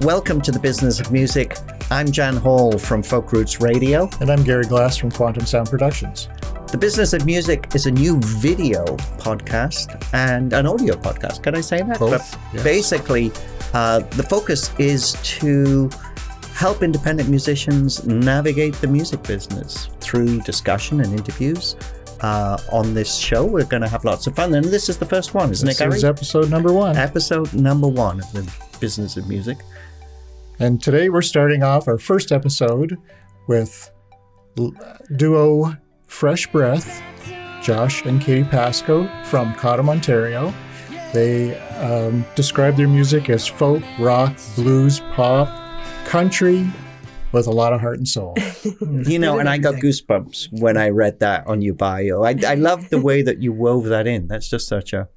Welcome to the Business of Music. I'm Jan Hall from Folk Roots Radio. And I'm Gary Glass from Cottam Sound Productions. The Business of Music is a new video podcast and an audio podcast. Can I say that? Both, but yes. Basically, the focus is to help independent musicians navigate the music business through discussion and interviews. On this show, we're going to have lots of fun. And this is the first one, isn't it, Gary? This is episode number one. Episode number one of the Business of Music. And today we're starting off our first episode with duo Fresh Breath, Josh and Katie Pascoe from Cottam, Ontario. They describe their music as folk, rock, blues, pop, country, with a lot of heart and soul. You know, and I got goosebumps when I read that on your bio. I love the way that you wove that in. That's just such a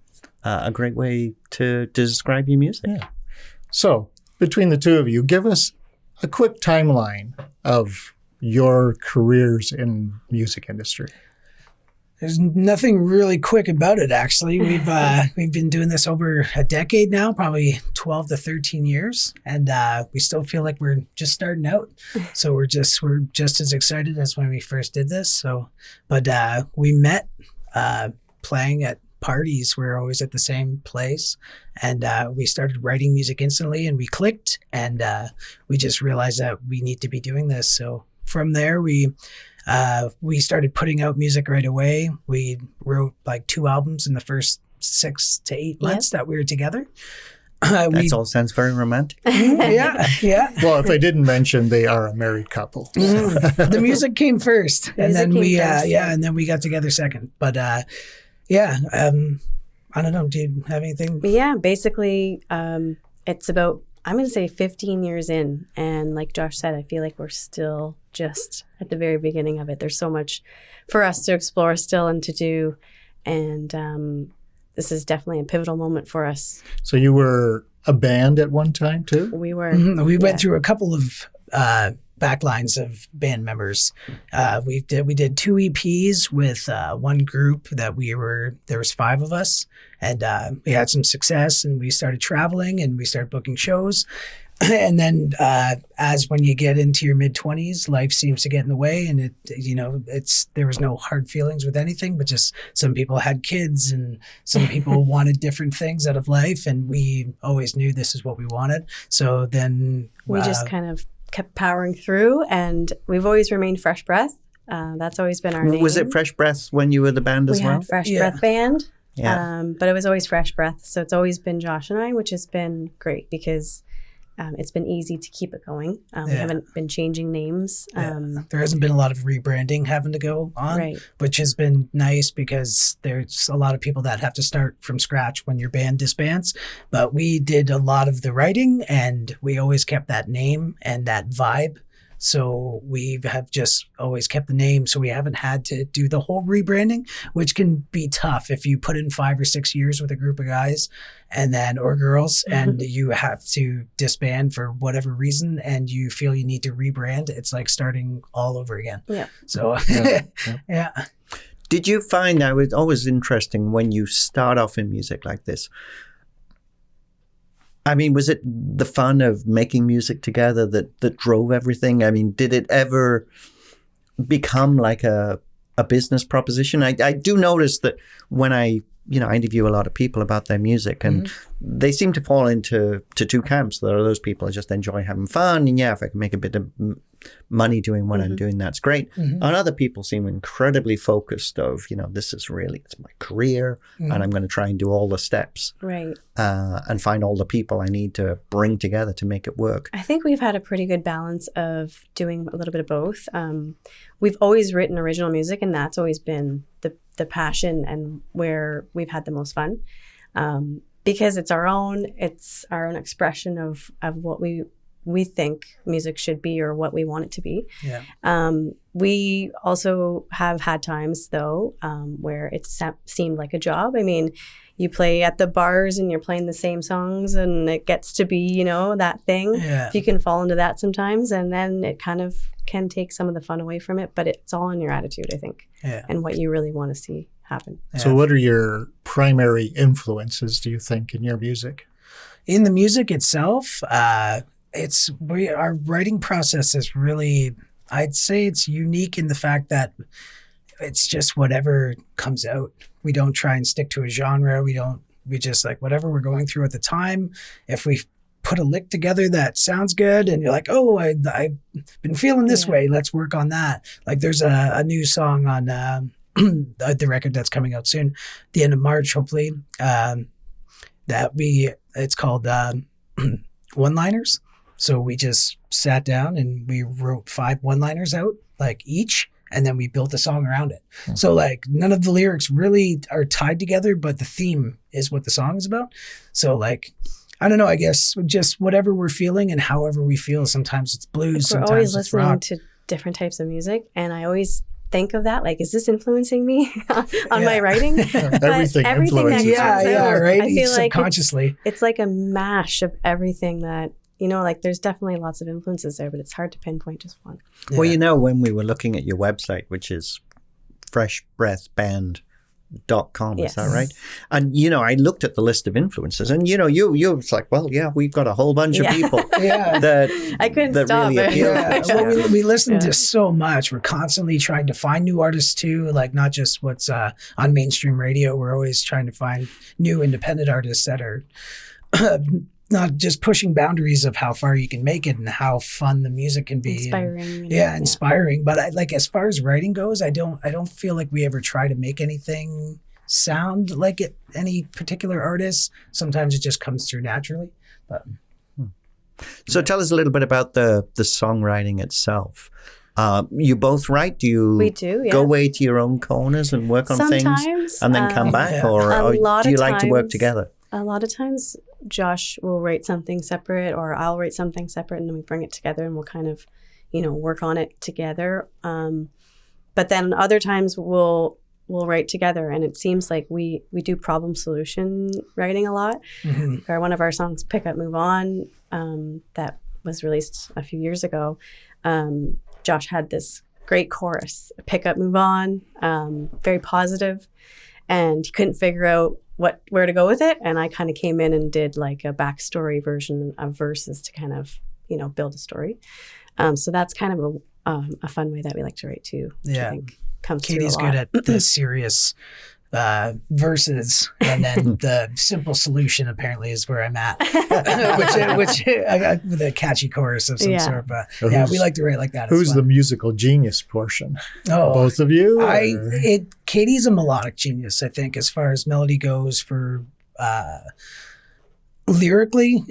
great way to describe your music. Yeah. So, between the two of you, give us a quick timeline of your careers in music industry. There's nothing really quick about it, actually. We've been doing this over a decade now, probably 12 to 13 years, and we still feel like we're just starting out. So we're just as excited as when we first did this. So, but we met playing at parties. We're always at the same place, and we started writing music instantly, and we clicked, and we just realized that we need to be doing this. So from there, we started putting out music right away. We wrote like 2 albums in the first 6 to 8 months that we were together. That all sounds very romantic. Yeah. Well, if I didn't mention, they are a married couple. The music came first, and then and then we got together second. But I don't know. Do you have anything? Yeah, basically, it's about, I'm going to say 15 years in. And like Josh said, I feel like we're still just at the very beginning of it. There's so much for us to explore still and to do. And this is definitely a pivotal moment for us. So you were a band at one time too? We were. Mm-hmm. We went through a couple of backlines of band members. We did 2 EPs with one group that there was 5 of us, and we had some success, and we started traveling and we started booking shows. And then as when you get into your mid-20s, life seems to get in the way, and there was no hard feelings with anything, but just some people had kids and some people wanted different things out of life, and we always knew this is what we wanted. So then we just kind of kept powering through, and we've always remained Fresh Breath. That's always been our name. Was it Fresh Breath when you were the band as well? We had Fresh Breath Band, yeah. But it was always Fresh Breath. So it's always been Josh and I, which has been great because it's been easy to keep it going. We haven't been changing names. There hasn't been a lot of rebranding having to go on, which has been nice because there's a lot of people that have to start from scratch when your band disbands. But we did a lot of the writing, and we always kept that name and that vibe. So we have just always kept the name. So we haven't had to do the whole rebranding, which can be tough if you put in 5 or 6 years with a group of guys or girls, and you have to disband for whatever reason, and you feel you need to rebrand. It's like starting all over again. Yeah. So, yeah. Did you find that it's always interesting when you start off in music like this? I mean, was it the fun of making music together that drove everything? I mean, did it ever become like a business proposition? I do notice that when I interview a lot of people about their music, and they seem to fall into 2 camps. There are those people who just enjoy having fun, and if I can make a bit of money doing what I'm doing, that's great. And other people seem incredibly focused of, this is really, it's my career, and I'm going to try and do all the steps. Right. And find all the people I need to bring together to make it work. I think we've had a pretty good balance of doing a little bit of both. We've always written original music, and that's always been the passion and where we've had the most fun. Because it's our own expression of what we think music should be or what we want it to be. Yeah. We also have had times though where it seemed like a job. I mean, you play at the bars and you're playing the same songs, and it gets to be, that thing. Yeah. If you can fall into that sometimes, and then it kind of can take some of the fun away from it, but it's all in your attitude, I think, and what you really want to see happen. Yeah. So what are your primary influences, do you think, in your music? In the music itself, our writing process is really, I'd say it's unique in the fact that it's just whatever comes out. We don't try and stick to a genre. We just like whatever we're going through at the time. If we put a lick together that sounds good and you're like, oh, I've been feeling this way, let's work on that. Like there's a new song on the record that's coming out soon, the end of March, hopefully, it's called One-Liners. So we just sat down and we wrote 5 one-liners out, like each, and then we built a song around it. Mm-hmm. So like none of the lyrics really are tied together, but the theme is what the song is about. So like, I don't know, I guess just whatever we're feeling and however we feel. Sometimes it's blues, we're sometimes always it's listening rock. to different types of music, and I always think of that, like, is this influencing me on my writing? Everything that influences. Right. I feel like subconsciously, it's like a mash of everything that, like there's definitely lots of influences there, but it's hard to pinpoint just one. Yeah. Well, when we were looking at your website, which is freshbreathband.com, yes. Is that right? And, I looked at the list of influences and, you was like, well, yeah, we've got a whole bunch of people that I couldn't that stop really it. appeal. Well, we listen to so much. We're constantly trying to find new artists too, like not just what's on mainstream radio. We're always trying to find new independent artists that are not just pushing boundaries of how far you can make it and how fun the music can be. Inspiring. Inspiring. But as far as writing goes, I don't feel like we ever try to make anything sound like any particular artist. Sometimes it just comes through naturally. But So tell us a little bit about the songwriting itself. You both write? We do, yeah. Go away to your own corners and work on Sometimes, things and then come back? yeah. Or do you like to work times- together? A lot of times Josh will write something separate or I'll write something separate and then we bring it together and we'll kind of, work on it together. But then other times we'll write together and it seems like we do problem solution writing a lot. mm-hmm. Or one of our songs, Pick Up, Move On, that was released a few years ago. Josh had this great chorus, Pick Up, Move On, very positive, and he couldn't figure out where to go with it. And I kind of came in and did like a backstory version of verses to kind of, build a story. So that's kind of a fun way that we like to write too. Which I think comes Katie's through a lot. good at the serious verses, and then the simple solution apparently is where I'm at, which I got with a catchy chorus of some sort. But we like to write like that. Who's the musical genius portion? Oh, both of you? Katie's a melodic genius, I think, as far as melody goes. For lyrically,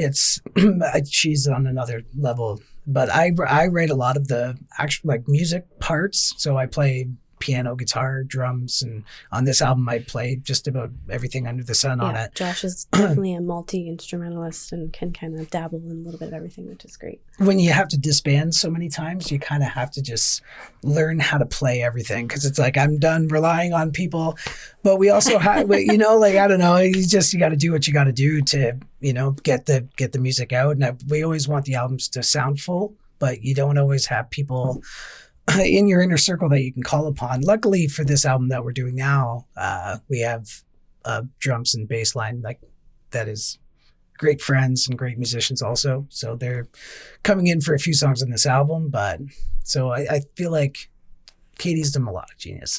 she's on another level. But I write a lot of the actual music parts, so I play piano, guitar, drums, and on this album I played just about everything under the sun on it. Josh is definitely a multi-instrumentalist and can kind of dabble in a little bit of everything, which is great. When you have to disband so many times, you kind of have to just learn how to play everything, because it's like I'm done relying on people, but we also have, I don't know, you got to do what you got to do to, get the music out. And we always want the albums to sound full, but you don't always have people in your inner circle that you can call upon. Luckily for this album that we're doing now, we have drums and bass line that is great friends and great musicians also. So they're coming in for a few songs on this album. But so I feel like Katie's the melodic genius.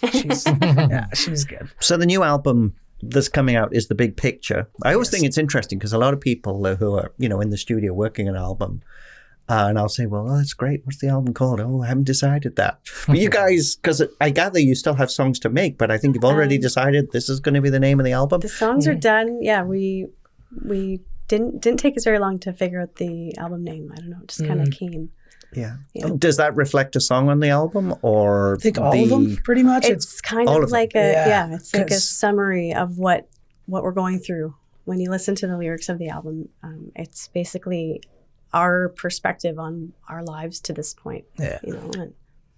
She's good. So the new album that's coming out is The Big Picture. I always think it's interesting because a lot of people who are, in the studio working an album, and I'll say, well, that's great. What's the album called? Oh, I haven't decided that. But you guys, because I gather you still have songs to make, but I think you've already decided this is going to be the name of the album. The songs are done. Yeah, we didn't take us very long to figure out the album name. I don't know. It just kind of came. Yeah. Does that reflect a song on the album, or I think all of them pretty much? It's kind of like it's like a summary of what we're going through. When you listen to the lyrics of the album, it's basically our perspective on our lives to this point. Yeah.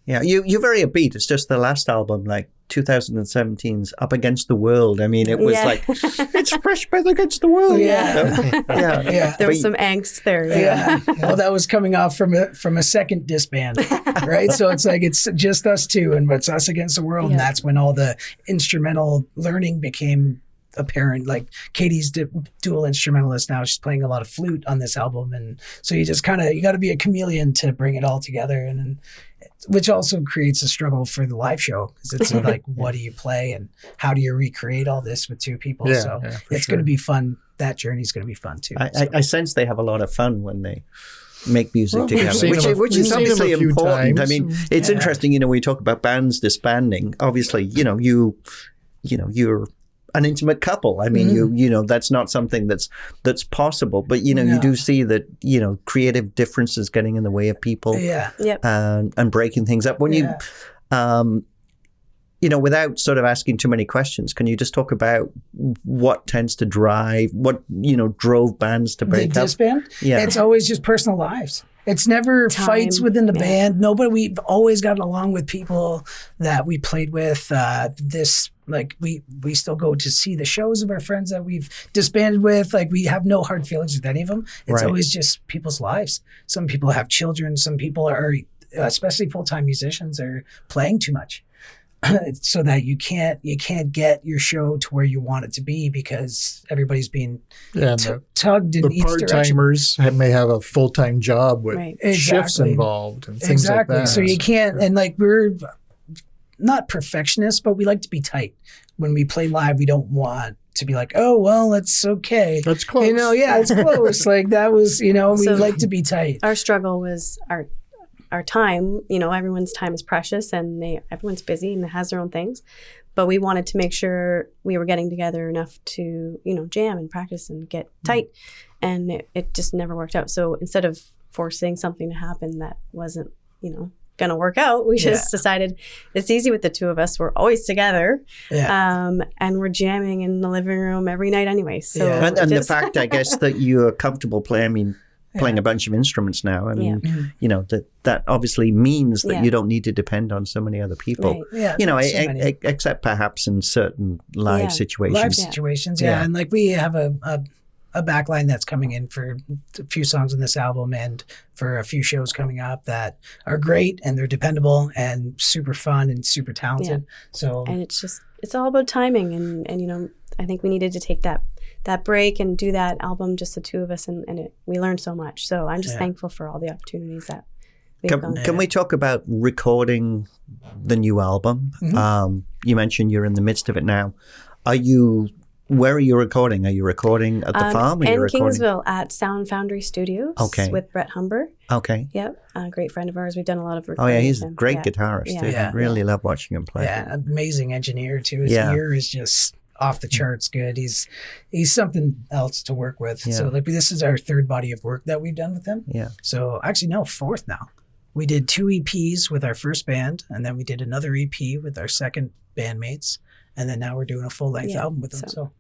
You're very upbeat. It's just the last album, 2017's Up Against the World. I mean, it was it's Fresh Breath Against the World. Yeah. There was some angst there. Yeah. Well, that was coming off from a second disband, right? So it's like it's just us two and it's us against the world. And that's when all the instrumental learning became apparent. Like Katie's dual instrumentalist now. She's playing a lot of flute on this album, and so you just kind of you got to be a chameleon to bring it all together, and which also creates a struggle for the live show because it's like what do you play and how do you recreate all this with two people? So it's going to be fun. That journey's going to be fun too. I sense they have a lot of fun when they make music together, which is we've obviously seen them a few important. times. I mean, it's interesting, we talk about bands disbanding. Obviously, you're an intimate couple. I mean, that's not something that's possible, but you do see that, creative differences getting in the way of people and breaking things up. When without sort of asking too many questions, can you just talk about what tends to drive, what, drove bands to break up? Disband? Yeah. It's always just personal lives. It's never fights within the band. We've always gotten along with people that we played with. We still go to see the shows of our friends that we've disbanded with. Like, we have no hard feelings with any of them. It's always just people's lives. Some people have children. Some people are, especially full-time musicians, are playing too much. So that you can't get your show to where you want it to be because everybody's being tugged in each direction. The part-timers may have a full-time job with shifts involved and things like that. So you can't, and we're not perfectionists, but we like to be tight. When we play live, we don't want to be like, oh, well, it's okay. That's close. It's close. That was, we like to be tight. Our struggle was our time. Everyone's time is precious and everyone's busy and has their own things, but we wanted to make sure we were getting together enough to jam and practice and get tight, and it just never worked out. So instead of forcing something to happen that wasn't gonna work out, we just decided it's easy with the two of us. We're always together, and we're jamming in the living room every night anyway. So and the fact, I guess, that you're comfortable playing a bunch of instruments now. I mean, that obviously means that you don't need to depend on so many other people. Right. Except perhaps in certain live situations. Live situations, and we have a backline that's coming in for a few songs in this album and for a few shows coming up that are great and they're dependable and super fun and super talented. So and it's all about timing and I think we needed to take that break and do that album, just the two of us, and we learned so much. So I'm just thankful for all the opportunities that we've gone through. Can we talk about recording the new album? Mm-hmm. You mentioned you're in the midst of it now. Where are you recording? Are you recording at the farm? In Kingsville at Sound Foundry Studios with Brett Humber. Okay. Yep. A great friend of ours. We've done a lot of recording. Oh, yeah. He's a great guitarist. I really love watching him play. Yeah. Amazing engineer, too. His ear is just off the charts good. He's something else to work with. So this is our third body of work that we've done with him. Yeah. So actually, no, fourth now. We did 2 EPs with our first band, and then we did another EP with our second bandmates. And then now we're doing a full-length album with them.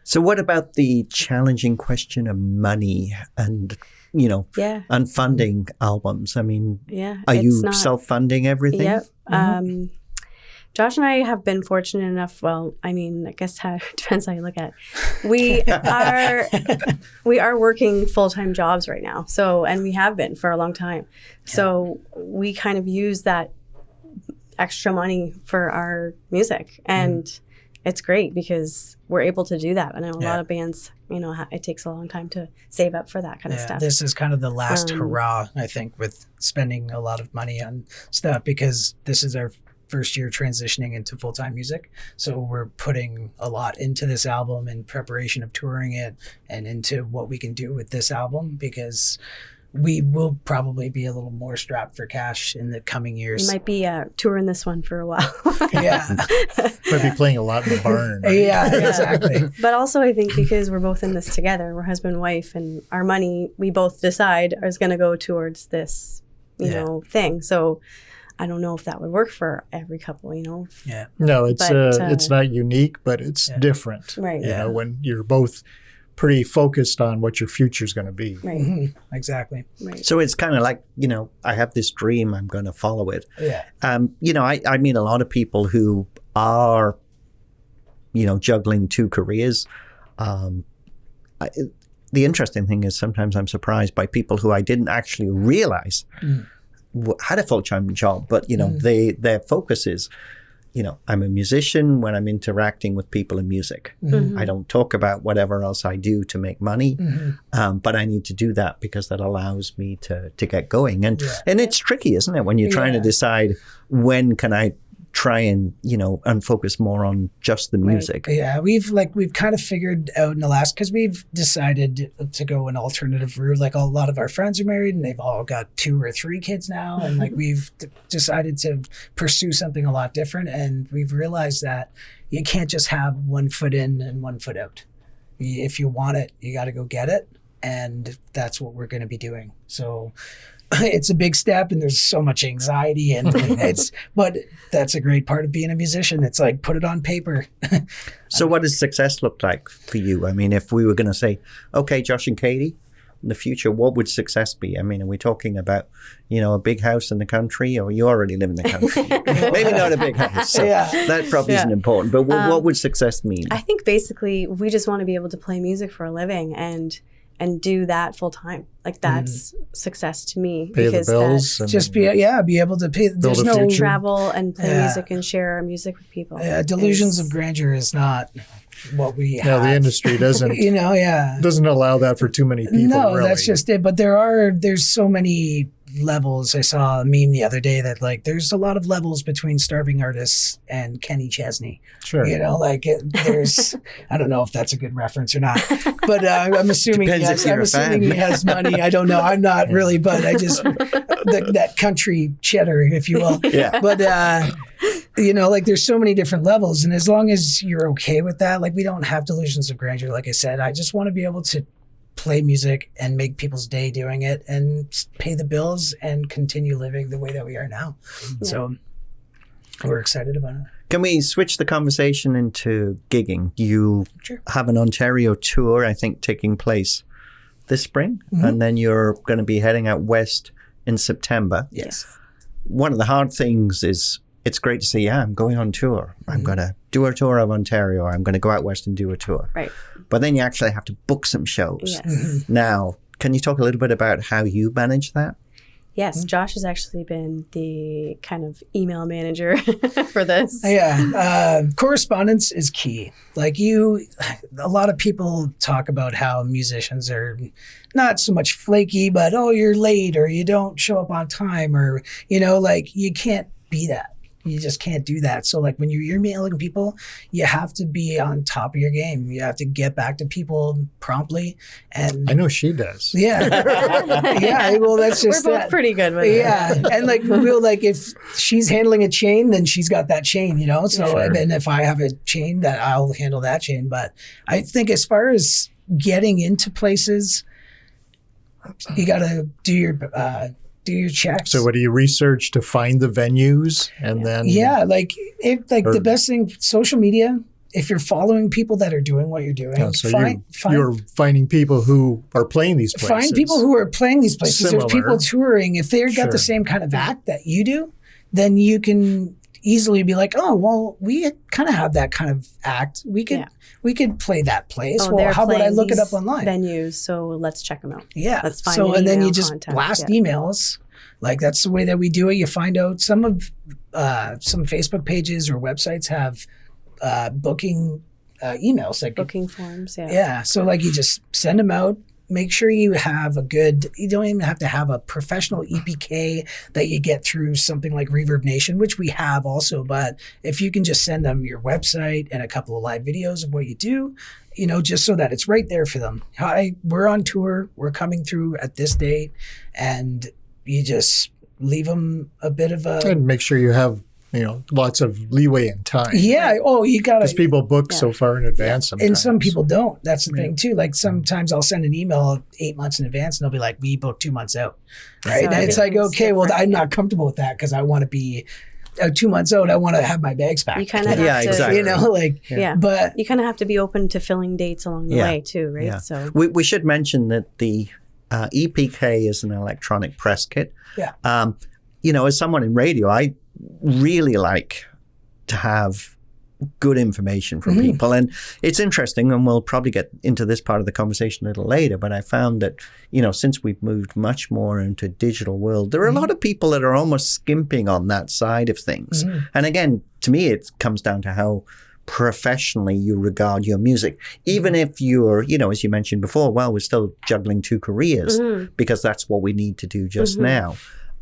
So what about the challenging question of money and, and funding albums? I mean, are you self-funding everything? Yep. Mm-hmm. Josh and I have been fortunate enough. Well, I mean, I guess it depends how you look at it. We are working full-time jobs right now. So, and we have been for a long time. Yeah. So we kind of use that extra money for our music, and it's great because we're able to do that. I know a lot of bands, it takes a long time to save up for that kind of stuff. This is kind of the last hurrah, I think, with spending a lot of money on stuff, because this is our first year transitioning into full-time music. So we're putting a lot into this album in preparation of touring it and into what we can do with this album, because we will probably be a little more strapped for cash in the coming years. You might be touring this one for a while. Might be playing a lot in the barn. Right? Yeah, exactly. But also I think because we're both in this together, we're husband and wife, and our money, we both decide, is going to go towards this, thing. So I don't know if that would work for every couple, Yeah. No, it's not unique, but it's different. Right. When you're both pretty focused on what your future is going to be. Right. Mm-hmm. Exactly. Right. So it's kind of like, I have this dream, I'm going to follow it. Yeah. I meet a lot of people who are, juggling 2 careers. The interesting thing is sometimes I'm surprised by people who I didn't actually realize had a full-time job, but, their focus is, I'm a musician when I'm interacting with people in music. I don't talk about whatever else I do to make money, but I need to do that because that allows me to get going. And it's tricky, isn't it, when you're trying to decide when can I try and focus more on just the music. Yeah, we've kind of figured out in the last, because we've decided to go an alternative route. Like a lot of our friends are married and they've all got 2 or 3 kids now, and like we've decided to pursue something a lot different. And we've realized that you can't just have one foot in and one foot out. If you want it, you got to go get it, and that's what we're going to be doing. So it's a big step, and there's so much anxiety, and but that's a great part of being a musician. It's like, put it on paper. So what does success look like for you? I mean, if we were going to say, okay, Josh and Katie, in the future, what would success be? I mean, are we talking about, a big house in the country, or you already live in the country? Maybe not a big house. So that probably isn't important. But what would success mean? I think basically we just want to be able to play music for a living and do that full time. Like that's success to me. Pay the bills. And just be able to pay. There's no future. Travel and play music and share our music with people. Delusions of grandeur is not what we have. The industry doesn't, doesn't allow that for too many people. No, really. That's just it. But there's so many levels. I saw a meme the other day that like there's a lot of levels between starving artists and Kenny Chesney. Sure. There's I don't know if that's a good reference or not, but I'm assuming he has money. I don't know. I'm not really, but I just that country cheddar, if you will. Yeah. But there's so many different levels, and as long as you're okay with that, like we don't have delusions of grandeur. Like I said, I just want to be able to play music and make people's day doing it and pay the bills and continue living the way that we are now. Yeah. So we're excited about it. Can we switch the conversation into gigging? You have an Ontario tour, I think, taking place this spring, and then you're going to be heading out west in September. Yes. One of the hard things is it's great to say, I'm going on tour. I'm going to do a tour of Ontario. Or I'm going to go out west and do a tour. Right. But then you actually have to book some shows. Yes. Now, can you talk a little bit about how you manage that? Yes, Josh has actually been the kind of email manager for this. Yeah, correspondence is key. Like a lot of people talk about how musicians are not so much flaky, but, you're late or you don't show up on time or, you can't be that. You just can't do that. So like when you're emailing people, you have to be on top of your game. You have to get back to people promptly. And I know she does. Yeah. Yeah. Well, that's just We're both pretty good with it. Yeah. And like if she's handling a chain, then she's got that chain, So then if I have a chain, that I'll handle that chain. But I think as far as getting into places, you got to do your checks. So what do you research to find the venues and then? Yeah, the best thing, social media, if you're following people that are doing what you're doing, you're finding people who are playing these places. Find people who are playing these places. Similar. There's people touring. If they've got the same kind of act that you do, then you can easily be like, we kind of have that kind of act. We could play that place. How about I look it up online? Venues, so let's check them out. Yeah. Let's find and then you just contact. blast emails. Like that's the way that we do it. You find out some Facebook pages or websites have booking emails, like booking forms. Yeah. Yeah. So like you just send them out. Make sure you have you don't even have to have a professional EPK that you get through something like Reverb Nation, which we have also. But if you can just send them your website and a couple of live videos of what you do, just so that it's right there for them. Hi, we're on tour. We're coming through at this date. And you just leave them a bit of and make sure you have, lots of leeway in time. Yeah. You got to. Because people book so far in advance sometimes. And some people don't. That's the thing too. Like sometimes I'll send an email 8 months in advance and they'll be like, we booked 2 months out. Right. And it's like, okay, well, I'm not comfortable with that because I want to be 2 months out. I want to have my bags packed. You kind of have to, exactly. But you kind of have to be open to filling dates along the way too, right? Yeah. So we should mention that the EPK is an electronic press kit. Yeah. As someone in radio, I really like to have good information from people. And it's interesting, and we'll probably get into this part of the conversation a little later, but I found that, since we've moved much more into digital world, there are a lot of people that are almost skimping on that side of things. And again, to me, it comes down to how professionally you regard your music. Even if you're, as you mentioned before, well, we're still juggling 2 careers because that's what we need to do just now.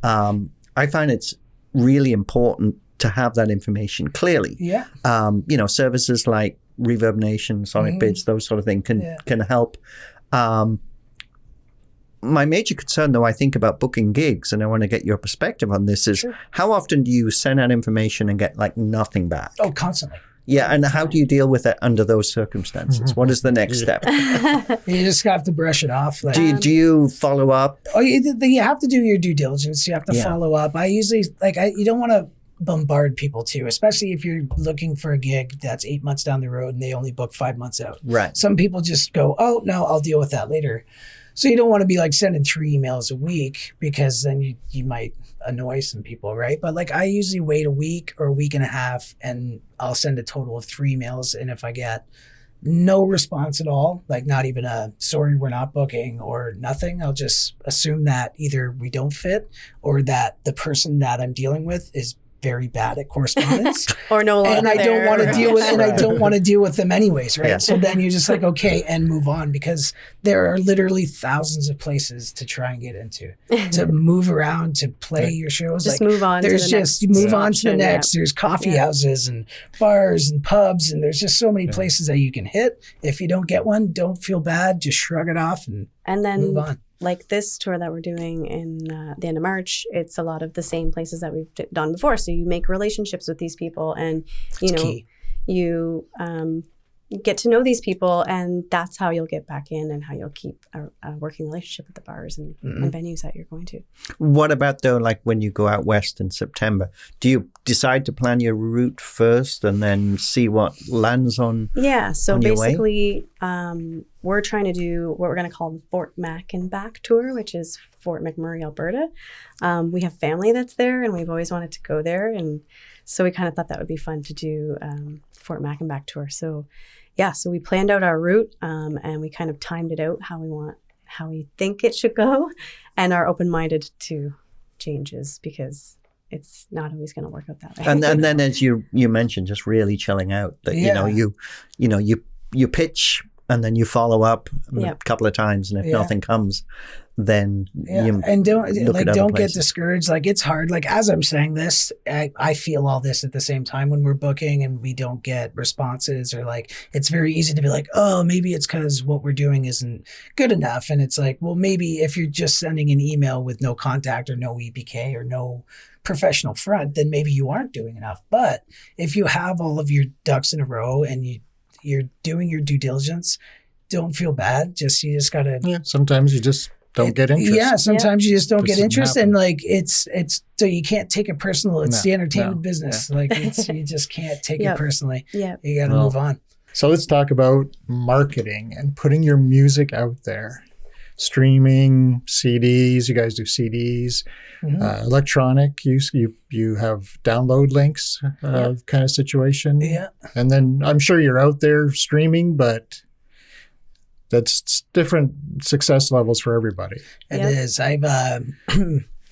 I find it's really important to have that information clearly. Yeah. Services like Reverb Nation, Sonic Bids, those sort of things can help. My major concern, though, I think about booking gigs, and I want to get your perspective on this, is how often do you send out information and get nothing back? Oh, constantly. Yeah, and how do you deal with it under those circumstances? What is the next step? You just have to brush it off. Do you follow up? Oh, you have to do your due diligence. You have to follow up. I usually, you don't want to bombard people too, especially if you're looking for a gig that's 8 months down the road and they only book 5 months out. Right. Some people just go, oh, no, I'll deal with that later. So you don't want to be sending 3 emails a week, because then you might annoy some people, right? But I usually wait a week or a week and a half, and I'll send a total of 3 emails. And if I get no response at all, not even a sorry, we're not booking or nothing, I'll just assume that either we don't fit or that the person that I'm dealing with is very bad at correspondence or no longer and I don't want to deal with and I don't want to deal with them anyways, right? Yeah. So then you're just okay, and move on, because there are literally thousands of places to try and get into, to move around, to play your shows. Just move on. There's to the move next on to the option, next. There's coffee houses and bars and pubs, and there's just so many places that you can hit. If you don't get one, don't feel bad. Just shrug it off and then move on. This tour that we're doing in the end of March, it's a lot of the same places that we've done before. So you make relationships with these people, and you get to know these people, and that's how you'll get back in, and how you'll keep a working relationship with the bars and venues that you're going to. What about though, when you go out west in September, do you decide to plan your route first and then see what lands on? Yeah. So on basically, we're trying to do what we're going to call the Fort Mac and Back tour, which is Fort McMurray, Alberta. We have family that's there, and we've always wanted to go there, and so we kind of thought that would be fun to do Fort Mac and Back tour. So so we planned out our route, and we kind of timed it out how we think it should go, and are open-minded to changes, because it's not always going to work out that way. And then, as you mentioned, just really chilling out. That you pitch, and then you follow up a couple of times, and if nothing comes, then and don't get discouraged. It's hard. As I'm saying this, I feel all this at the same time when we're booking and we don't get responses, or it's very easy to be oh, maybe it's because what we're doing isn't good enough. And it's well, maybe if you're just sending an email with no contact or no EPK or no professional front, then maybe you aren't doing enough. But if you have all of your ducks in a row and you're doing your due diligence, don't feel bad. You just gotta. Sometimes you just don't get interest. Yeah, sometimes you just don't get interest, and it's so you can't take it personal. It's the entertainment business. You just can't take it personally. Yeah, you got to move on. So let's talk about marketing and putting your music out there. Streaming, CDs. You guys do CDs, electronic. You have download links, kind of situation. Yeah, and then I'm sure you're out there streaming, but that's different success levels for everybody. It is.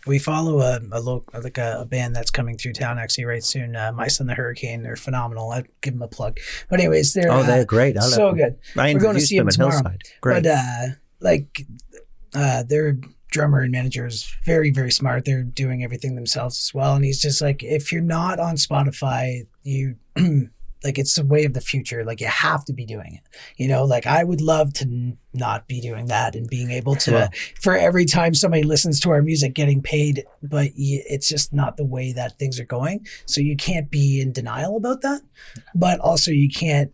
We follow a band that's coming through town actually right soon. Mice on the Hurricane. They're phenomenal. I'd give them a plug. But anyways, they're great. So good. We're going to see them tomorrow. Great. But their drummer and manager is very, very smart. They're doing everything themselves as well. And he's just if you're not on Spotify, you it's the way of the future. You have to be doing it. I would love to not be doing that and being able to, for every time somebody listens to our music, getting paid, but it's just not the way that things are going. So you can't be in denial about that, but also you can't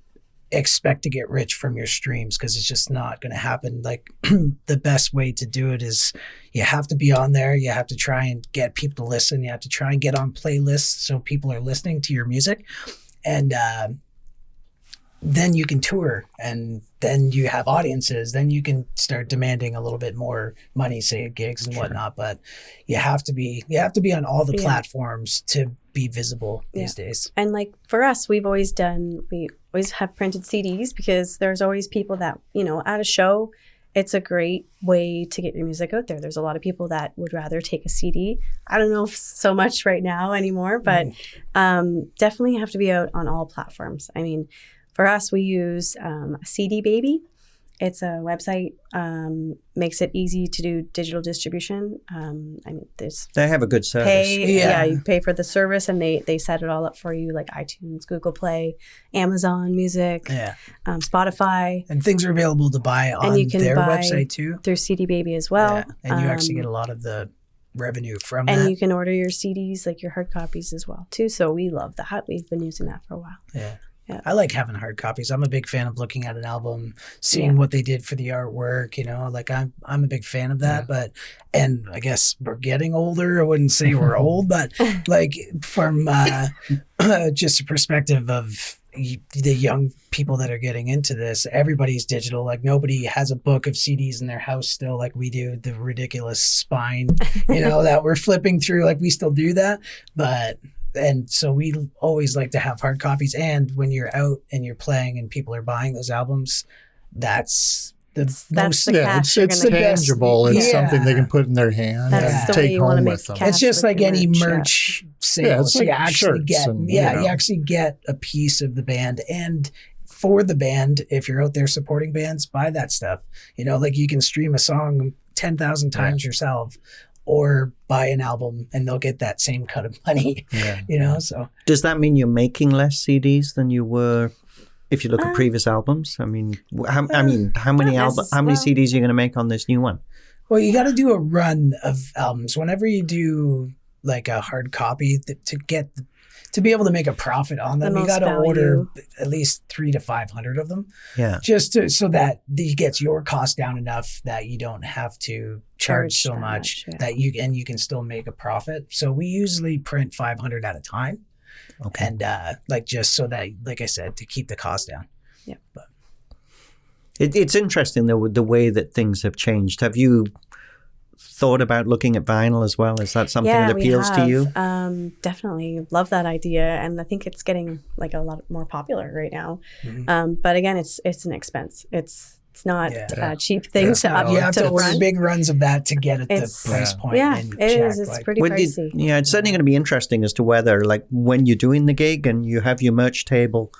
expect to get rich from your streams, because it's just not going to happen. The best way to do it is you have to be on there. You have to try and get people to listen. You have to try and get on playlists so people are listening to your music. And then you can tour, and then you have audiences. Then you can start demanding a little bit more money, say at gigs and whatnot. But you have to be on all the platforms to be visible these days. And like for us, we always have printed CDs because there's always people that, at a show, it's a great way to get your music out there. There's a lot of people that would rather take a CD. I don't know if so much right now anymore, but definitely have to be out on all platforms. I mean, for us, we use CD Baby. It's a website, makes it easy to do digital distribution. They have a good service. You pay for the service and they set it all up for you, like iTunes, Google Play, Amazon Music, Spotify. And things are available to buy on their website too. Through CD Baby as well. Yeah. And you actually get a lot of the revenue from that. And you can order your CDs, like your hard copies as well too. So we love that. We've been using that for a while. Yeah. I like having hard copies. I'm a big fan of looking at an album, seeing what they did for the artwork, like I'm a big fan of that, and I guess we're getting older. I wouldn't say we're old, but like from just a perspective of the young people that are getting into this, everybody's digital. Like nobody has a book of CDs in their house still like we do, the ridiculous spine, that we're flipping through. Like we still do that, and so we always like to have hard copies. And when you're out and you're playing and people are buying those albums, that's the most. It's tangible. It's something they can put in their hand and take home with them. It's just like any merch sale. It's like you actually get, you actually get a piece of the band. And for the band, if you're out there supporting bands, buy that stuff. Like you can stream a song 10,000 times yourself, or buy an album and they'll get that same cut of money, so. Does that mean you're making less CDs than you were if you look at previous albums? How many CDs are you going to make on this new one? Well, you got to do a run of albums. Whenever you do like a hard copy to be able to make a profit on them, you got to order at least 300 to 500 of them. Yeah. Just so that it gets your cost down enough that you don't have to charge so much that you can still make a profit. So we usually print 500 at a time. Okay. And just so that, like I said, to keep the cost down. Yeah. But it's interesting though with the way that things have changed. Have you thought about looking at vinyl as well? Is that something that appeals to you? Definitely love that idea, and I think it's getting like a lot more popular right now. Mm-hmm. But again, it's an expense. It's not a cheap thing you have to order big runs of that to get at the price point. Yeah, it is. It's pretty pricey. It's certainly going to be interesting as to whether, like, when you're doing the gig and you have your merch table,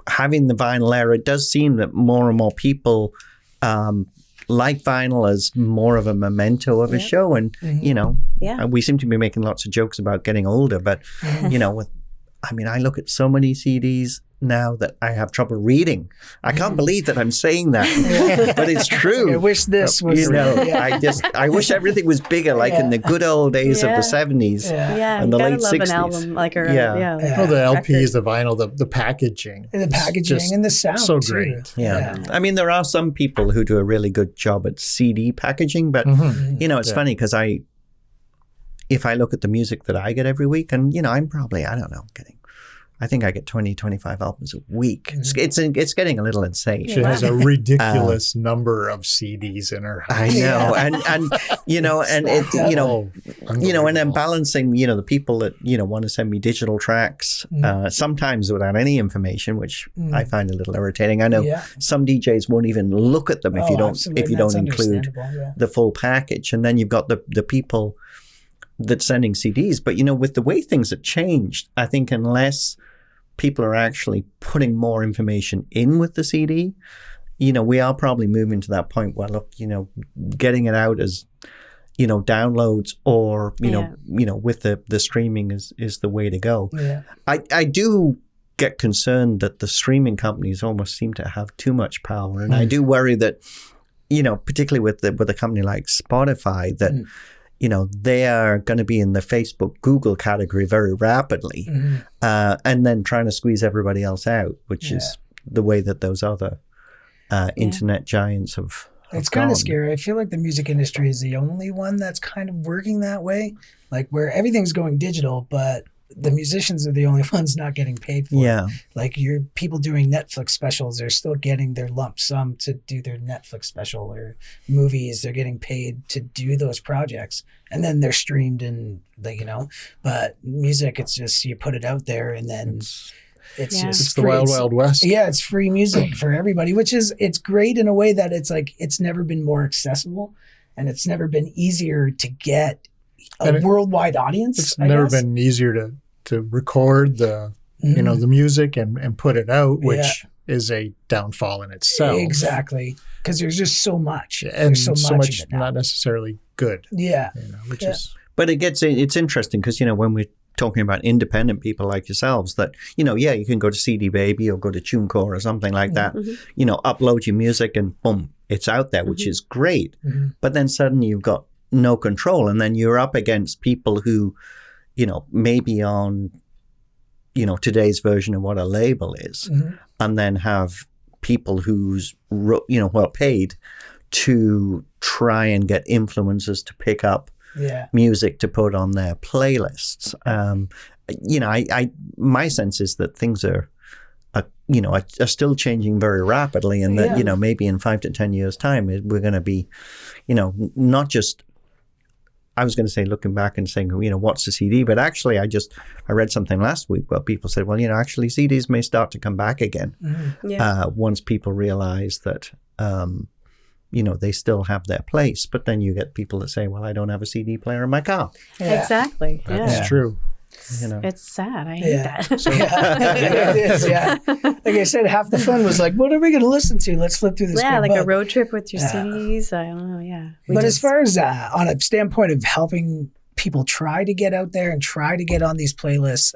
having the vinyl there, it does seem that more and more people like vinyl as more of a memento of a show. And, we seem to be making lots of jokes about getting older, but, I look at so many CDs now that I have trouble reading. I can't believe that I'm saying that, but it's true. I wish this was, I wish everything was bigger, like in the good old days of the 70s and the late 60s. An album, like the LPs, the vinyl, the packaging. And the packaging and the sound. So great. Yeah. I mean, there are some people who do a really good job at CD packaging, but, it's funny because if I look at the music that I get every week, and, I'm probably, I think I get 20, 25 albums a week. Mm-hmm. It's getting a little insane. She has a ridiculous number of CDs in her house. I know. And I'm balancing, the people that, want to send me digital tracks, sometimes without any information, which I find a little irritating. I know some DJs won't even look at them if you don't include the full package. And then you've got the people that's sending CDs. But, with the way things have changed, I think unless people are actually putting more information in with the CD, we are probably moving to that point where, look, getting it out as, downloads or, with the streaming is the way to go. Yeah. I do get concerned that the streaming companies almost seem to have too much power. And I do worry that, particularly with a company like Spotify, that they are going to be in the Facebook, Google category very rapidly, and then trying to squeeze everybody else out, which is the way that those other internet giants have It's kind of scary. I feel like the music industry is the only one that's kind of working that way, like where everything's going digital, but the musicians are the only ones not getting paid for Yeah. it. Like your people doing Netflix specials, they're still getting their lump sum to do their Netflix special, or movies. They're getting paid to do those projects, and then they're streamed and But music, it's just you put it out there, and then it's Yeah. just It's the free. wild, wild west. Yeah, it's free music for everybody, it's great in a way that it's like it's never been more accessible, and it's never been easier to get a worldwide audience. It's I never guess. been easier to record the the music and put it out, which is a downfall in itself. Exactly, because there's just so much, And there's so much of it now. not necessarily good. Yeah, Which Yeah. is But it's interesting because, when we're talking about independent people like yourselves that, you can go to CD Baby or go to TuneCore or something like that, upload your music and boom, it's out there, which is great. But then suddenly you've got no control. And then you're up against people who, maybe on, today's version of what a label is, and then have people who's, paid to try and get influencers to pick up music to put on their playlists. My sense is that things are still changing very rapidly, and that maybe in 5 to 10 years' time we're going to be, not just. I was going to say looking back and saying, what's the CD? But actually, I read something last week where people said, well, actually CDs may start to come back again once people realize that. They still have their place, but then you get people that say, well, I don't have a CD player in my car. Exactly. that's true. It's sad. I hate that. It is, Like I said, half the fun was like, what are we going to listen to? Let's flip through this. Yeah, big like a book. road trip with your CDs. I don't know. Yeah. But as far as on a standpoint of helping people try to get out there and try to get on these playlists,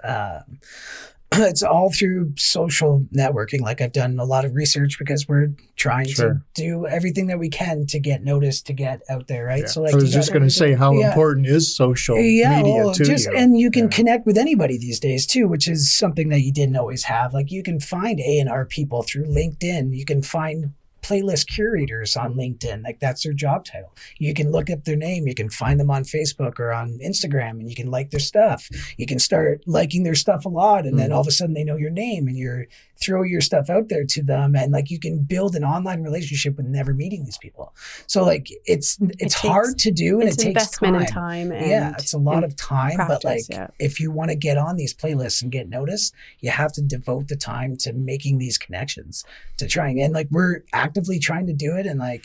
it's all through social networking. Like I've done a lot of research because we're trying to do everything that we can to get noticed, to get out there, right? Yeah. So like I was just going to say how important is social media to you. And you can connect with anybody these days too, which is something that you didn't always have. Like you can find A&R people through LinkedIn. You can find playlist curators on LinkedIn. Like that's their job title. You can look up their name. You can find them on Facebook or on Instagram, and you can like their stuff. You can start liking their stuff a lot, and then all of a sudden they know your name, and you're throw your stuff out there to them, and like you can build an online relationship with never meeting these people. So like it's hard to do, and it takes investment in time. And it's a lot of time. practice, but like if you want to get on these playlists and get noticed, you have to devote the time to making these connections, to trying. And like we're actively trying to do it, and like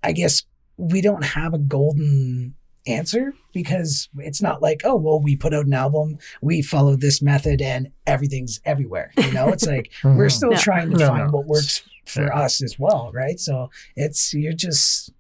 I guess we don't have a golden answer, because it's not like, oh well, we put out an album, we follow this method and everything's everywhere, it's like we're still trying to find what works for us as well, right? So you're just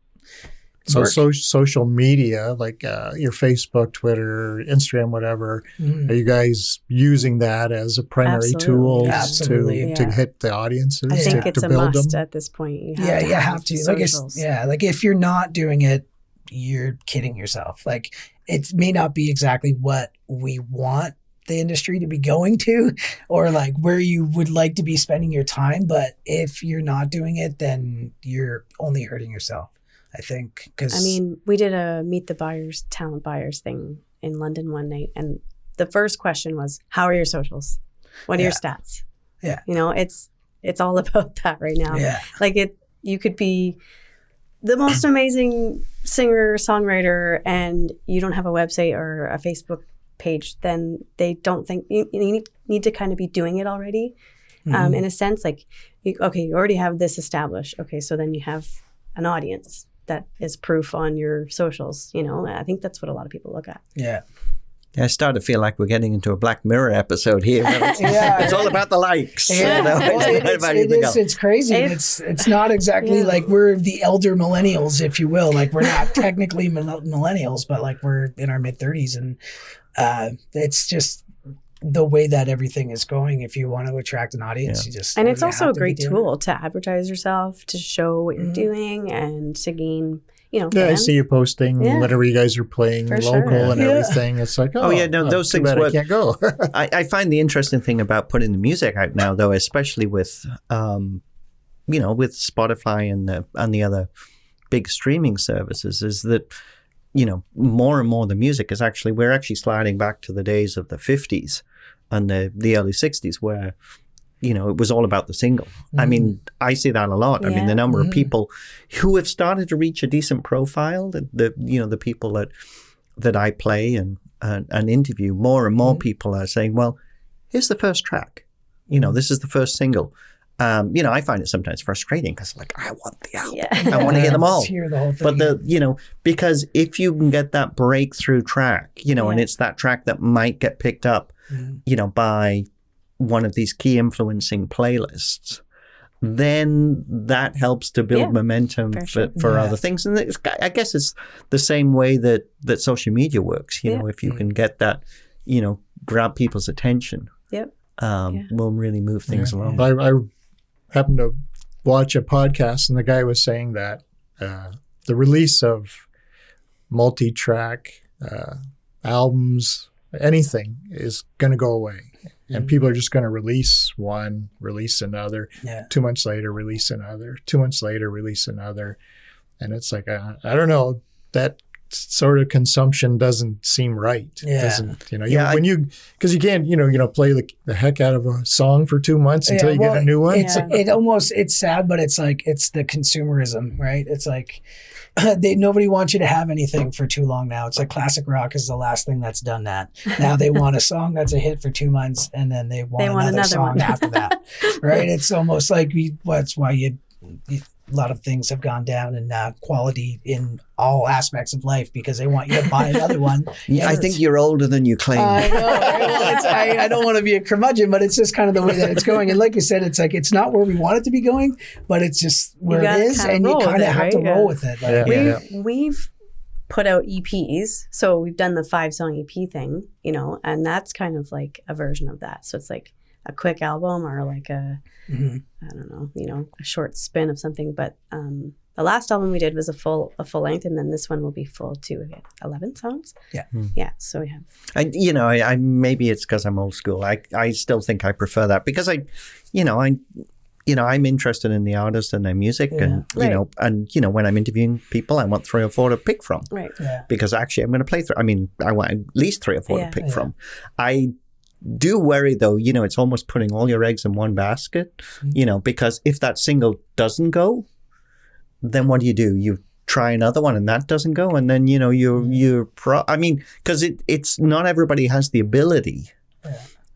social media, like your Facebook, Twitter, Instagram, whatever, are you guys using that as a primary tool to hit the audiences? I think it's to a build must them? at this point. You have to. Like if you're not doing it, you're kidding yourself. Like it may not be exactly what we want the industry to be going to, or like where you would like to be spending your time. But if you're not doing it, then you're only hurting yourself, I think. Because we did a Meet the Buyers, Talent Buyers thing in London one night, and the first question was, how are your socials? What are your stats? Yeah. It's all about that right now. Yeah. Like you could be the most amazing singer-songwriter and you don't have a website or a Facebook page, then they don't think you need to kind of be doing it already. In a sense, like, you already have this established. Okay, so then you have an audience that is proof on your socials. I think that's what a lot of people look at. Yeah. I start to feel like we're getting into a Black Mirror episode here. It's all about the likes. It's crazy. It's not exactly like we're the elder millennials, if you will. Like we're not technically millennials, but like we're in our mid-30s, and it's just the way that everything is going. If you want to attract an audience, it's also a great tool to advertise yourself, to show what you're doing, and to gain. I fans. see you posting whenever you guys are playing local and everything. It's like, those things work. I can't go. I find the interesting thing about putting the music out now, though, especially with, with Spotify and the other big streaming services, is that more and more the music is actually, we're actually sliding back to the days of the 50s and the early 60s where, it was all about the single. I mean, I see that a lot. I mean, the number of people who have started to reach a decent profile, the people that I play and interview, more and more people are saying, well, here's the first track. This is the first single. I find it sometimes frustrating because I want the album. Yeah. I want to hear them all. Let's hear the whole thing. But because if you can get that breakthrough track, and it's that track that might get picked up, by one of these key influencing playlists, then that helps to build momentum for other things. And I guess it's the same way that social media works. If you can get that, grab people's attention, will really move things along. I happened to watch a podcast, and the guy was saying that the release of multi-track albums, anything, is going to go away. And people are just going to release one, release another, 2 months later, release another, 2 months later, release another. And it's like, I don't know, that sort of consumption doesn't seem right. It doesn't, because you can't, play the heck out of a song for 2 months until you get a new one. It's sad, but it's like, it's the consumerism, right? It's like, nobody wants you to have anything for too long now. It's like classic rock is the last thing that's done that. Now they want a song that's a hit for 2 months, and then they want another song one after that, right? It's almost like that's why a lot of things have gone down in quality in all aspects of life because they want you to buy another one. I think you're older than you claim. I know. Right? Well, I don't want to be a curmudgeon, but it's just kind of the way that it's going. And like you said, it's like it's not where we want it to be going, but it's just where it is, and you kind of have to roll with it. We've put out EPs, so we've done the 5-song EP thing, and that's kind of like a version of that. So it's like a quick album or like a I don't know, a short spin of something. But the last album we did was a full length, and then this one will be full too. We had 11 songs. Yeah. So we have. I maybe it's because I'm old school. I still think I prefer that because I'm interested in the artist and their music, and when I'm interviewing people, I want 3 or 4 to pick from. Right. Yeah. Because actually, I'm going to play through. I mean, I want at least 3 or 4 to pick from. I do worry though, it's almost putting all your eggs in one basket, because if that single doesn't go, then what do? You try another one and that doesn't go, and then because it's not everybody has the ability,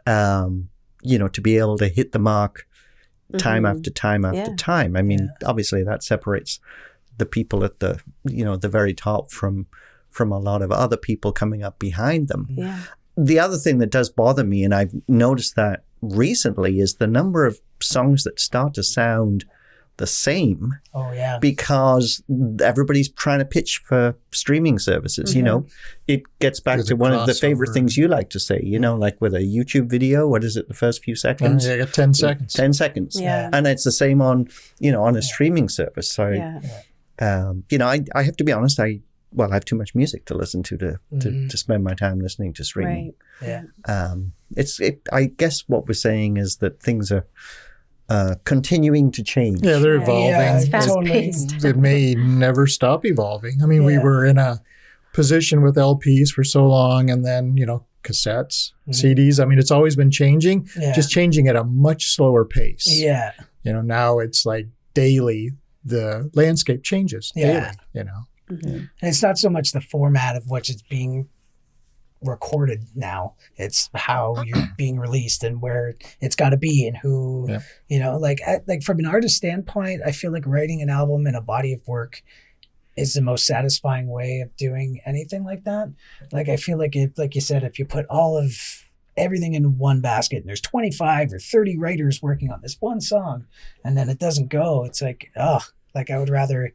to be able to hit the mark time after time after time. I mean, obviously that separates the people at the the very top from a lot of other people coming up behind them. Yeah. The other thing that does bother me, and I've noticed that recently, is the number of songs that start to sound the same. Oh, yeah. Because everybody's trying to pitch for streaming services, It gets back to one of the favorite things you like to say, like with a YouTube video, what is it, the first few seconds? 10 seconds. 10 seconds. Yeah. And it's the same on, on a streaming service. So, I have to be honest, I have too much music to listen to spend my time listening to streaming. Right. Yeah. I guess what we're saying is that things are continuing to change. Yeah, they're evolving. Yeah, it's fast-paced. It may never stop evolving. I mean, we were in a position with LPs for so long, and then, cassettes, CDs. I mean, it's always been changing, just changing at a much slower pace. Yeah. Now it's like daily, the landscape changes daily, And it's not so much the format of which it's being recorded now. It's how you're being released and where it's got to be and who, like from an artist standpoint, I feel like writing an album and a body of work is the most satisfying way of doing anything like that. Like, I feel like like you said, if you put all of everything in one basket and there's 25 or 30 writers working on this one song and then it doesn't go, it's like, I would rather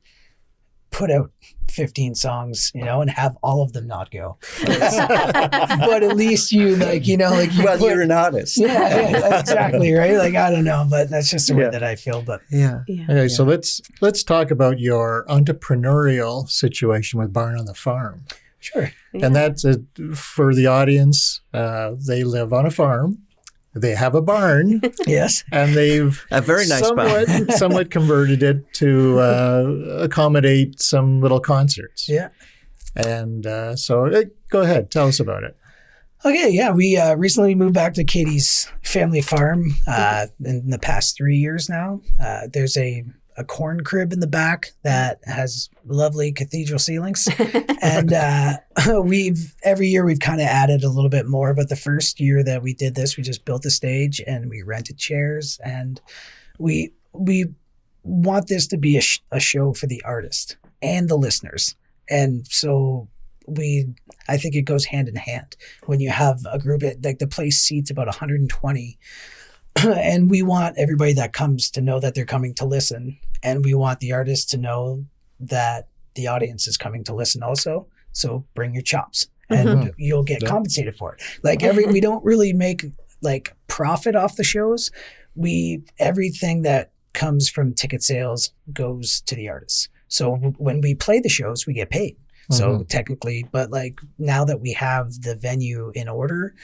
put out 15 songs, and have all of them not go. But at least you you're an artist. Yeah, exactly. Right. Like, I don't know, but that's just the way that I feel. But Okay. So let's talk about your entrepreneurial situation with Barn on the Farm. Sure. Yeah. And that's for the audience. They live on a farm. They have a barn. Yes. And they've a very nice barn. somewhat converted it to accommodate some little concerts. Yeah. And go ahead, tell us about it. Okay, yeah, we recently moved back to Katie's family farm in the past 3 years now. There's a corn crib in the back that has lovely cathedral ceilings. And every year we've kind of added a little bit more. But the first year that we did this, we just built a stage and we rented chairs. And we want this to be a show for the artist and the listeners. And so I think it goes hand in hand when you have a group, like the place seats about 120. And we want everybody that comes to know that they're coming to listen. And we want the artist to know that the audience is coming to listen also. So bring your chops and you'll get compensated for it. Like we don't really make like profit off the shows. Everything that comes from ticket sales goes to the artists. So when we play the shows, we get paid. So technically, but like now that we have the venue in order,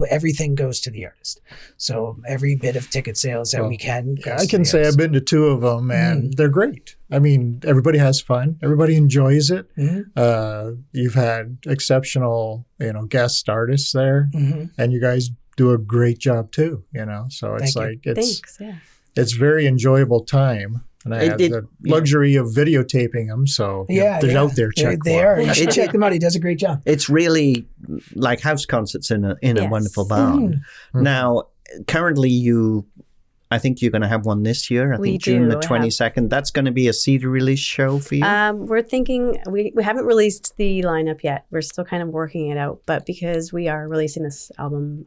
everything goes to the artist. So every bit of ticket sales that we can. I can say I've been to 2 of them and they're great. I mean, everybody has fun. Everybody enjoys it. You've had exceptional, guest artists there, and you guys do a great job too. So it's Thanks. Yeah. It's very enjoyable time. And I have the luxury of videotaping them, so they're out there. Check they are. You should check them out. He does a great job. It's really like house concerts in a wonderful barn. Now, currently, I think you're going to have one this year. I think June the 22nd. That's going to be a CD release show for you? We're thinking, we haven't released the lineup yet. We're still kind of working it out. But because we are releasing this album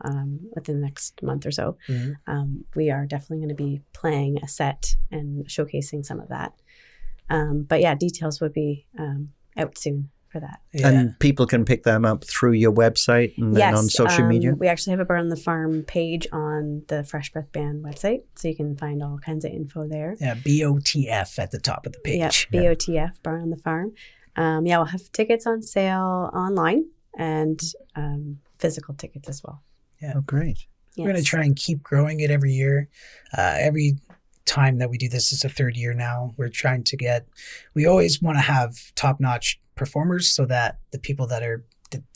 within the next month or so, we are definitely going to be playing a set and showcasing some of that. But yeah, details would be out soon for that. Yeah. And people can pick them up through your website and then on social media? We actually have a Burn on the Farm page on the Fresh Breath Band website, so you can find all kinds of info there. Yeah, BOTF at the top of the page. Yeah, BOTF, Burn on the Farm. We'll have tickets on sale online and physical tickets as well. Yeah. Oh, great. We're going to try and keep growing it every year. Every time that we do this is the 3rd year now. We always want to have top-notch performers so that the people they're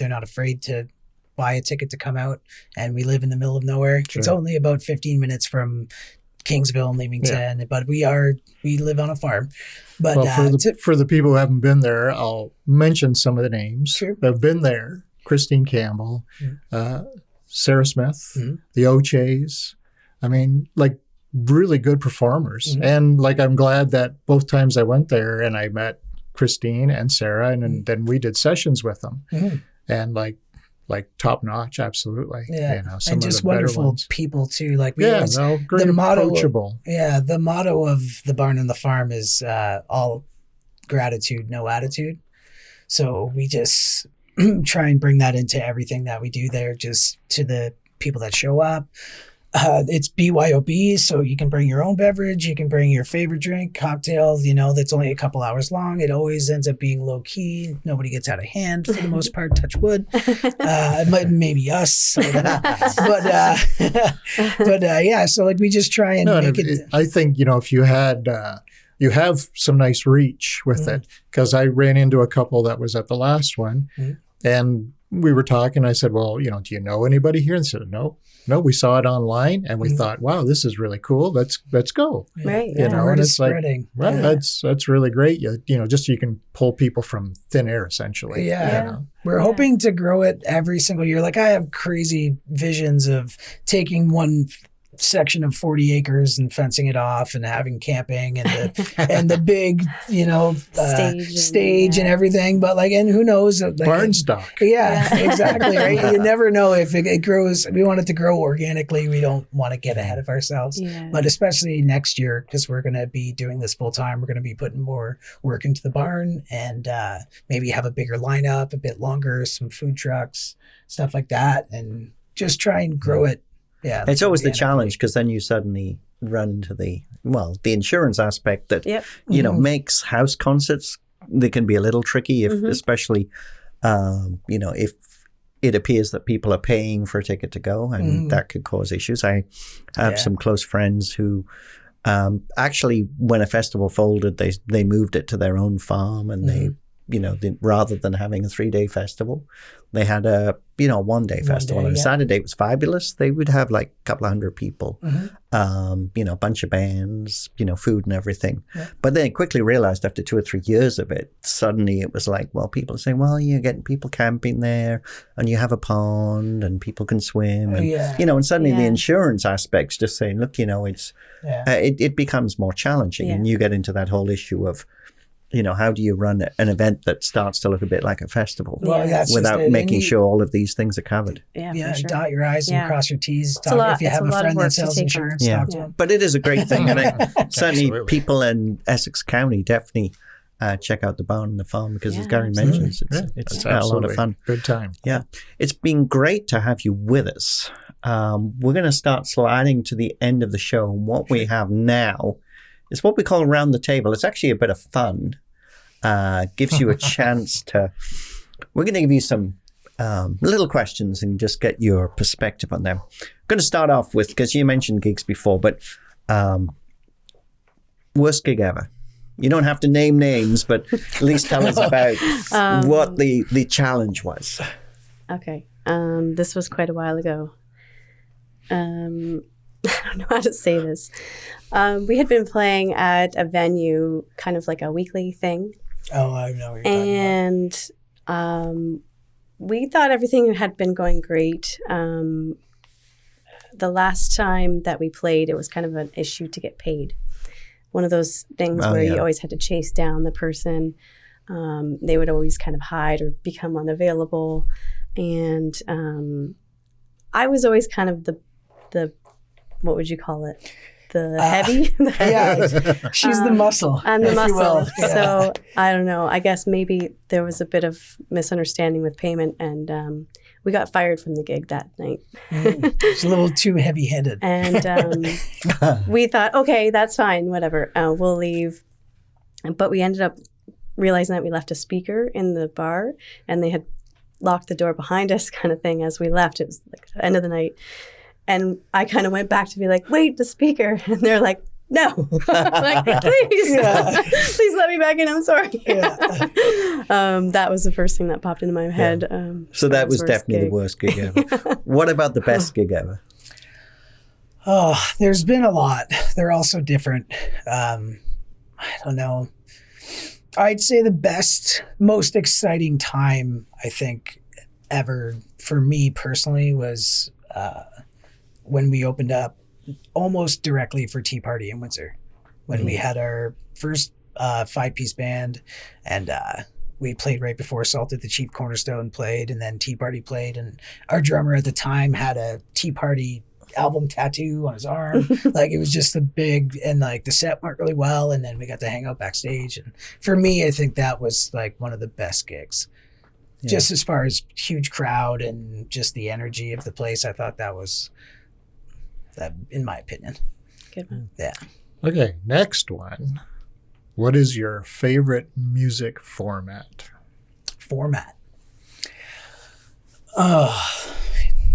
not afraid to buy a ticket to come out. And we live in the middle of nowhere. Sure. It's only about 15 minutes from Kingsville and Leamington, but we live on a farm. But for the people who haven't been there, I'll mention some of the names that have been there. Christine Campbell, Sarah Smith, the O'Cheas. I mean, like really good performers. And like, I'm glad that both times I went there and I met Christine and Sarah, and then we did sessions with them, and like top notch, absolutely. Yeah, and just wonderful people too. Like great, approachable. The motto of the Barn and the Farm is all gratitude, no attitude. So we just try and bring that into everything that we do there, just to the people that show up. It's BYOB, so you can bring your own beverage. You can bring your favorite drink, cocktail, that's only a couple hours long. It always ends up being low key. Nobody gets out of hand for the most part, touch wood. Maybe us. So like we just try and make it. I think, if you had, you have some nice reach with it, because I ran into a couple that was at the last one and we were talking. I said, well, do you know anybody here? And they said, no, we saw it online and we thought, wow, this is really cool. Let's go. Right. And it's spreading. Like, well, that's really great. Just so you can pull people from thin air, essentially. Yeah. We're hoping to grow it every single year. Like I have crazy visions of taking one section of 40 acres and fencing it off and having camping and the big stage and everything, but and who knows, barn stock. Exactly. Right. You never know if it grows. We want it to grow organically. We don't want to get ahead of ourselves, but especially next year, because we're going to be doing this full time, we're going to be putting more work into the barn and maybe have a bigger lineup, a bit longer, some food trucks, stuff like that, and just try and grow it. Yeah, it's always the challenge, because then you suddenly run into the insurance aspect that makes house concerts. They can be a little tricky, especially if it appears that people are paying for a ticket to go, and that could cause issues. I have some close friends who actually, when a festival folded, they moved it to their own farm and they rather than having a 3-day festival, they had a 1-day festival. day, And yeah. Saturday was fabulous. They would have like a couple of hundred people, Mm-hmm. a bunch of bands, food and everything. Yeah. But then quickly realized after 2 or 3 years of it, suddenly it was like, well, people are saying, well, you're getting people camping there and you have a pond and people can swim. And, Yeah. and suddenly the Yeah. insurance aspect's just saying, look, it's, Yeah. it becomes more challenging. Yeah. And you get into that whole issue of, how do you run an event that starts to look a bit like a festival Well, that's just without it. making And you- sure all of these things are covered? Yeah, Yeah, for sure. dot your I's and Yeah. cross your T's. a lot- If you it's have a a lot of friend work that to sells take on. insurance, Yeah. talk to them. But it is a great thing. And certainly Absolutely. people in Essex County definitely check out the barn and the farm because, as Yeah, Gary absolutely. mentions, Yeah, it's that's a lot of absolutely fun. good time. Yeah. It's been great to have you with us. We're going to start sliding to the end of the show. And what we have now is what we call around the table. It's actually a bit of fun. Gives you a chance to... We're going to give you some little questions and just get your perspective on them. I'm going to start off with, because you mentioned gigs before, but worst gig ever. You don't have to name names, but at least tell us about what the challenge was. Okay. This was quite a while ago. I don't know how to say this. We had been playing at a venue, kind of like a weekly thing. Oh, I know what you're talking about. And we thought everything had been going great. The last time that we played, it was kind of an issue to get paid. One of those things where you always had to chase down the person. They would always kind of hide or become unavailable. And I was always kind of the what would you call it? The heavy? Yeah, she's the muscle. I'm the if you will. muscle. Yeah. So I don't know. I guess maybe there was a bit of misunderstanding with payment, and we got fired from the gig that night. It's a little too heavy-handed. And we thought, okay, that's fine, whatever. We'll leave. But we ended up realizing that we left a speaker in the bar, and they had locked the door behind us, kind of thing. As we left, it was like the end of the night. And I kind of went back to be like, wait, the speaker. And they're like, no. I'm like, please, Yeah. please let me back in. I'm sorry. Yeah. That was the first thing that popped into my head. So that was worst definitely gig. the worst gig ever. What about the best gig ever? Oh, there's been a lot. They're all so different. I don't know. I'd say the best, most exciting time, I think, ever for me personally was when we opened up almost directly for Tea Party in Windsor. When we had our first 5-piece band, and we played right before Salt at the Chief Cornerstone played, and then Tea Party played, and our drummer at the time had a Tea Party album tattoo on his arm. Like, it was just a big, and like the set went really well, and then we got to hang out backstage. And for me, I think that was like one of the best gigs. Yeah. Just as far as huge crowd and just the energy of the place, I thought that was that, in my opinion. Good one. Yeah. Okay, next one. What is your favorite music format? Format.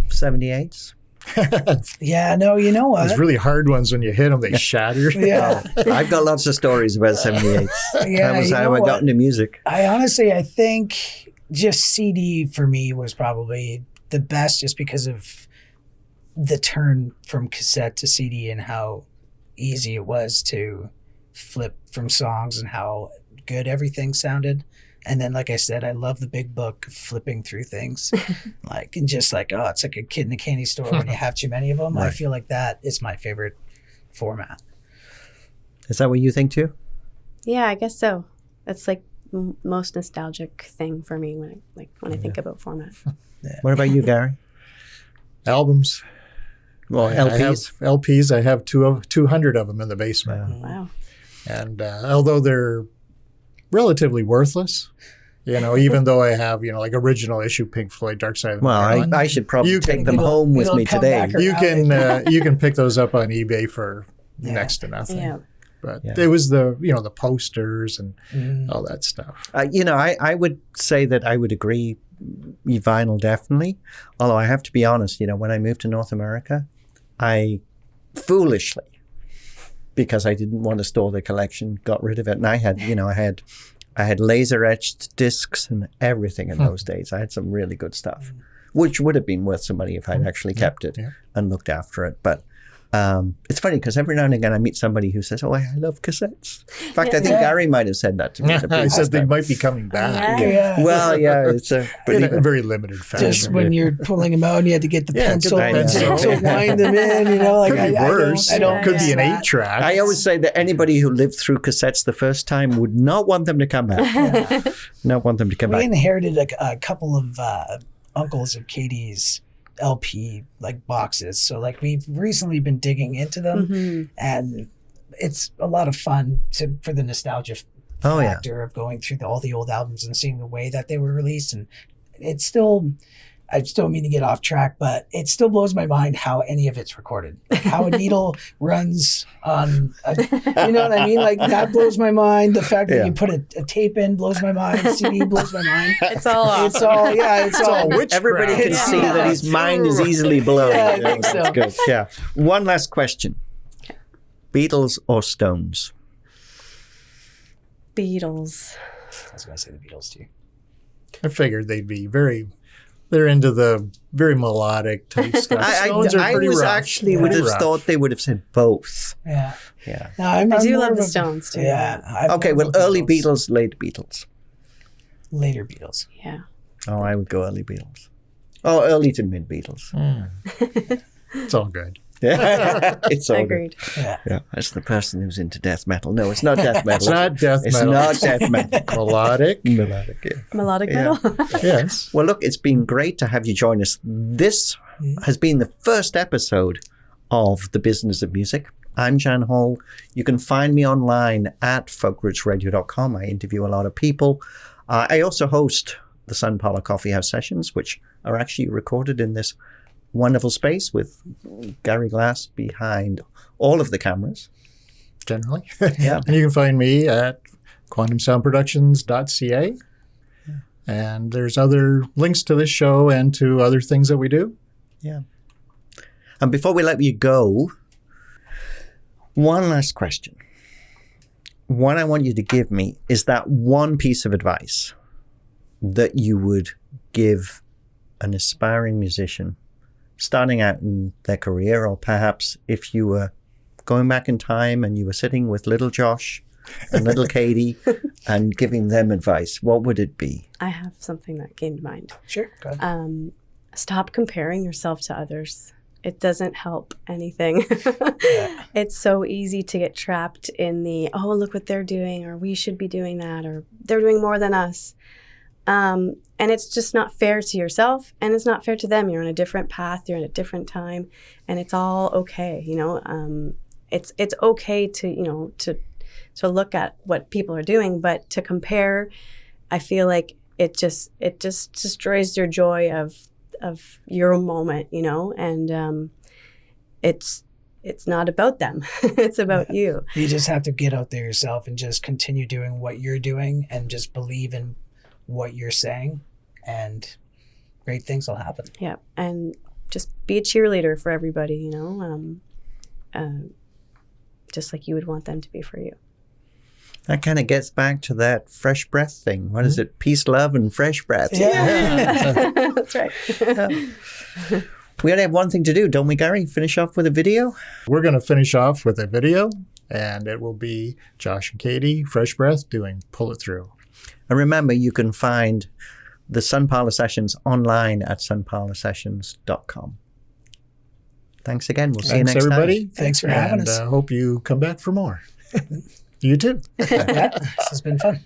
78s? Yeah, no, you know what? Those really hard ones, when you hit them, they shatter. Yeah. I've got lots of stories about 78s. Yeah, That was you how know I got what? into music. I think just CD for me was probably the best, just because of the turn from cassette to CD and how easy it was to flip from songs and how good everything sounded. And then, like I said, I love the big book of flipping through things. Like, and just like, oh, it's like a kid in a candy store when you have too many of them. I Right. feel like that is my favorite format. Is that what you think too? Yeah, I guess so. That's like most nostalgic thing for me when I think about format. What about you, Gary? Albums. Well, I have LPs? LPs. I have 200 of them in the basement. Wow. And although they're relatively worthless, even though I have, like original issue Pink Floyd, Dark Side of the Well, Moon. I should probably You take can- them It'll- home with it'll me come today. back around. you can pick those up on eBay for Yeah. next to nothing. Yeah. But Yeah. it was the posters and Mm. all that stuff. I would say that I would agree, vinyl definitely. Although I have to be honest, when I moved to North America, I foolishly, because I didn't want to store the collection, got rid of it. And I had I had laser etched discs and everything in those days. I had some really good stuff, which would have been worth some money if I'd actually kept it and looked after it. But it's funny because every now and again I meet somebody who says, "Oh, I love cassettes." In fact, I think Gary might have said that to me. I said they might be coming back. Well, yeah, it's a In a very limited fashion. Just when you're pulling them out and you had to get the pencil get the pencil. to wind them in, you know, like Could be worse. I don't Could be an that. 8-track. I always say that anybody who lived through cassettes the first time would not want them to come back. Not want them to come We back. inherited a couple of uncles of Katie's LP like boxes, so like we've recently been digging into them, and it's a lot of fun for the nostalgia factor of going through all the old albums and seeing the way that they were released. And it's still, I still mean to get off track, but it still blows my mind how any of it's recorded. Like how a needle runs on, you know what I mean? Like that blows my mind. The fact that you put a tape in blows my mind. CD blows my mind. It's all awesome. It's all witchcraft. Everybody can It's see that his mind is easily blown. Yeah, I think so. That's good. Yeah. One last question. Beatles or Stones? Beatles. I was going to say the Beatles too. I figured they'd be they're into the very melodic type stuff. Stones are I pretty was rough. actually would have thought they would have said both. Yeah. Yeah. No, I do more love of the a- Stones too. Yeah. Okay, well, early Beatles, late Beatles. Later Beatles. Yeah. Oh, I would go early Beatles. Oh, early to mid Beatles. It's all good. Yeah, it's all good. Agreed. Yeah, that's the person who's into death metal. No, it's not death metal. It's not death It's metal. not death metal. Melodic. Melodic, yeah. Melodic Yeah. metal. Yes. Well, look, it's been great to have you join us. This has been the first episode of The Business of Music. I'm Jan Hall. You can find me online at folkrootsradio.com. I interview a lot of people. I also host the Sun Parlour Coffee House sessions, which are actually recorded in this wonderful space with Gary Glass behind all of the cameras. Generally. Yeah. And you can find me at quantumsoundproductions.ca. And there's other links to this show and to other things that we do. Yeah. And before we let you go, one last question. What I want you to give me is that one piece of advice that you would give an aspiring musician starting out in their career, or perhaps if you were going back in time and you were sitting with little Josh and little Katie and giving them advice, what would it be? I have something that came to mind. Sure. Go ahead. Stop comparing yourself to others. It doesn't help anything. It's so easy to get trapped in the, oh, look what they're doing, or we should be doing that, or they're doing more than us. And it's just not fair to yourself, and it's not fair to them. You're on a different path, you're in a different time, and it's all okay. You know, it's okay to, you know, to look at what people are doing, but to compare, I feel like it just destroys your joy of your moment, you know, and it's not about them. It's about you. You just have to get out there yourself and just continue doing what you're doing and just believe in what you're saying, and great things will happen. Yeah, and just be a cheerleader for everybody, you know, just like you would want them to be for you. That kind of gets back to that fresh breath thing. What is it? Peace, love, and fresh breath. Yeah. That's right. We only have one thing to do, don't we, Gary? Finish off with a video? We're going to finish off with a video, and it will be Josh and Katie, Fresh Breath, doing Pull It Through. And remember, you can find the Sun Parlour Sessions online at sunparloursessions.com. Thanks again. We'll see you Thanks, next everybody. time. Thanks for having us. And hope you come back for more. You too. Yeah, this has been fun.